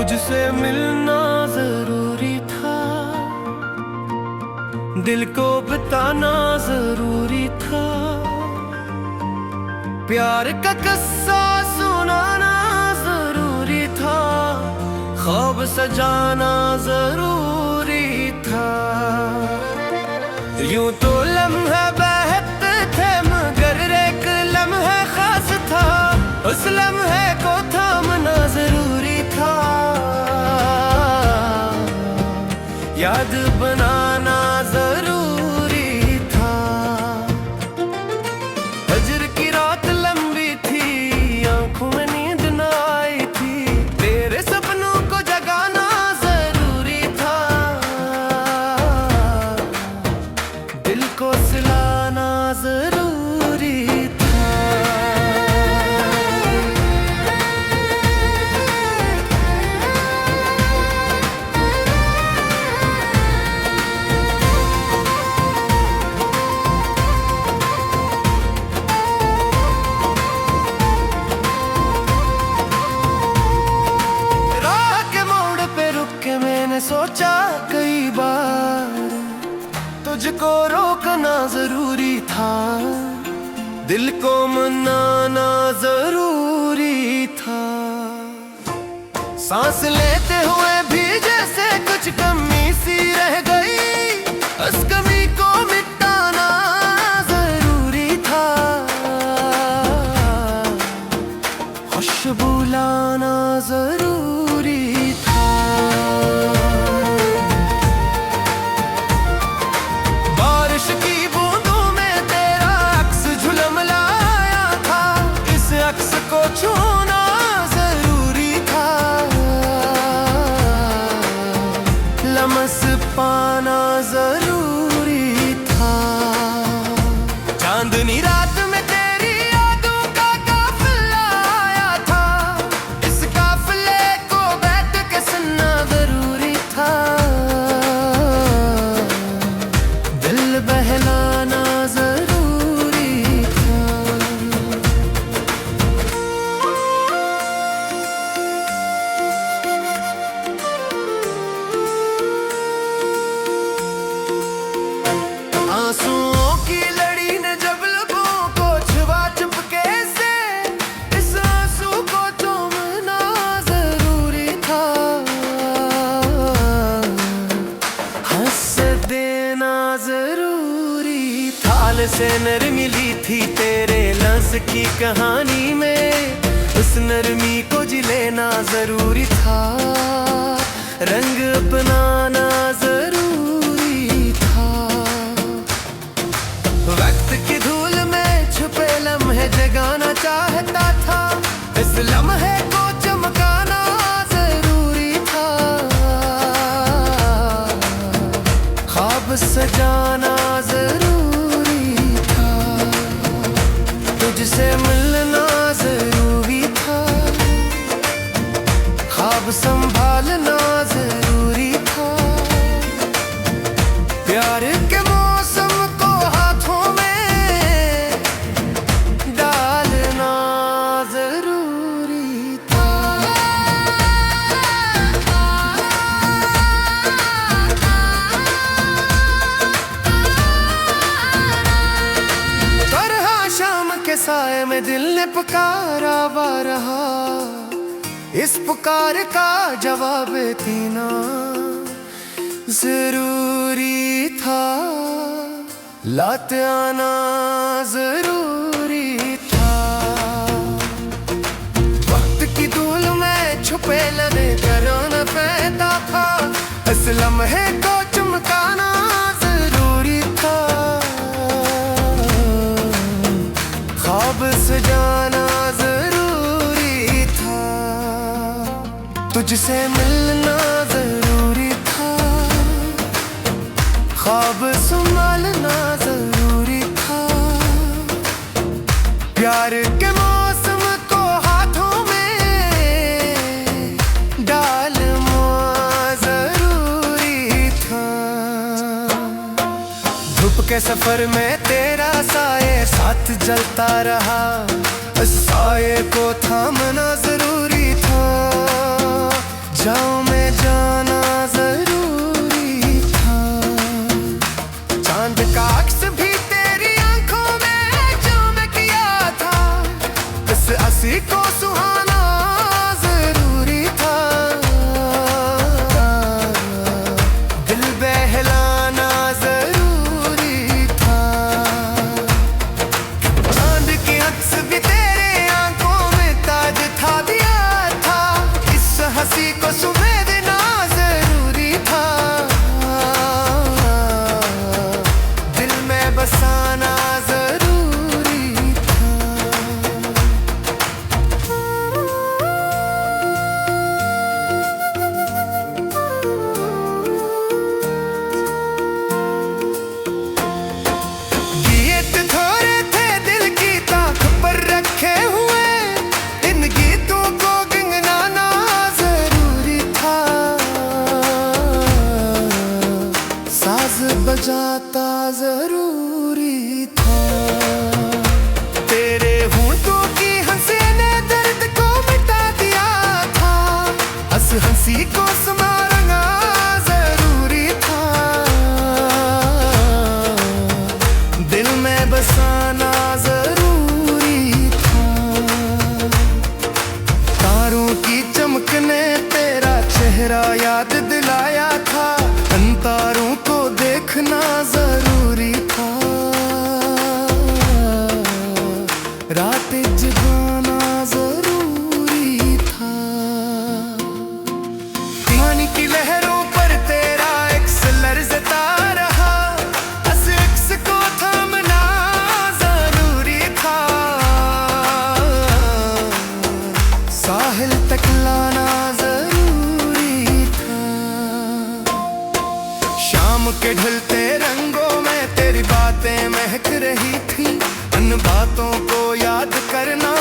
तुझसे मिलना जरूरी था, दिल को बताना जरूरी था, प्यार का किस्सा सुनाना जरूरी था, ख्वाब सजाना जरूरी था। यूं तो लम्हे बहते थे मगर एक लम्हा खास था, उस लम्हे को थामना जरूरी था, याद बनाना जरूरी था। फजर की रात लंबी थी, आंखों में नींद न आई थी, तेरे सपनों को जगाना जरूरी था, दिल को सिलाना जरूरी था। सोचा कई बार तुझको रोकना जरूरी था, दिल को मनाना जरूरी था। सांस लेते हुए भी जैसे कुछ कमी सी रह गई, उस कमी को मिटाना जरूरी था, खुशबू लाना जरूरी था। छूना जरूरी था, लमस पाना जरूरी था। चांदनी रात में तेरी यादों का काफिला आया था, इस काफिले को बैठ के सुनना जरूरी था, दिल बहलाना जरूरी था। आंसुओं की लड़ी ने जब लबों को छुआ चुपके से, इस आंसू को चूमना जरूरी था, हंस देना जरूरी था। थाल से नरमी ली थी तेरे लफ्ज़ की कहानी में, उस नरमी को जी लेना जरूरी था, रंग अपनाना जरूरी था। वक्त की धूल में छुपे लम्हे जगाना चाहता था, इस लम्हे को चमकाना जरूरी था, ख्वाब सजाना जरूरी था। तुझसे मिलना जरूरी था, ख्वाब संभालना जरूरी था, प्यार के मौसम को हाथों में डालना जरूरी था। तरह शाम के साए में दिल ने पुकारा बारहा, इस पुकार का जवाब देना जरूरी था, लाते आना जरूरी था। वक्त की धूल में छुपे लने कराना पैदा था, इस लम्हे को चमकाना जरूरी था, ख्वाब सजाना जरूरी था। तुझसे मिलना जरूरी था, ख्वाब संभालना जरूरी था, प्यार के मौसम को हाथों में डालना जरूरी था। धूप के सफर में तेरा साए साथ जलता रहा, इस साए को थामना जरूरी था, जाऊं मैं जाना जरूरी था। चांद का अक्स भी तेरी आंखों में जो मैं किया था, इस हंसी को सुहाना जरूरी था। दिल बहलाना जरूरी था। चांद की अक्स भी तेरे आंखों में ताज था दिया था, इस हंसी को सुमेरना जरूरी था। दिल में बसाना जरूरी था। गीत थोड़े थे दिल की ताक पर रखे हुए, इन गीतों को गुनगुनाना जरूरी था। साज बजाता जरूरी था। तेरे होंठों की हंसी ने दर्द को मिटा दिया था, हंस हंसी को संभालना जरूरी था। दिल में बसाना जरूरी था। तारों की चमक ने तेरा चेहरा याद दिलाया था, उन तारों को देखना जरूरी था। रात जगाना जरूरी था। पानी की लहरों पर तेरा एक लर्जता रहा, उस अक्स को थामना जरूरी था। साहिल तक लाना जरूरी था। शाम के ढलते रंगों में तेरी बातें महक रही थी, उन बातों को याद करना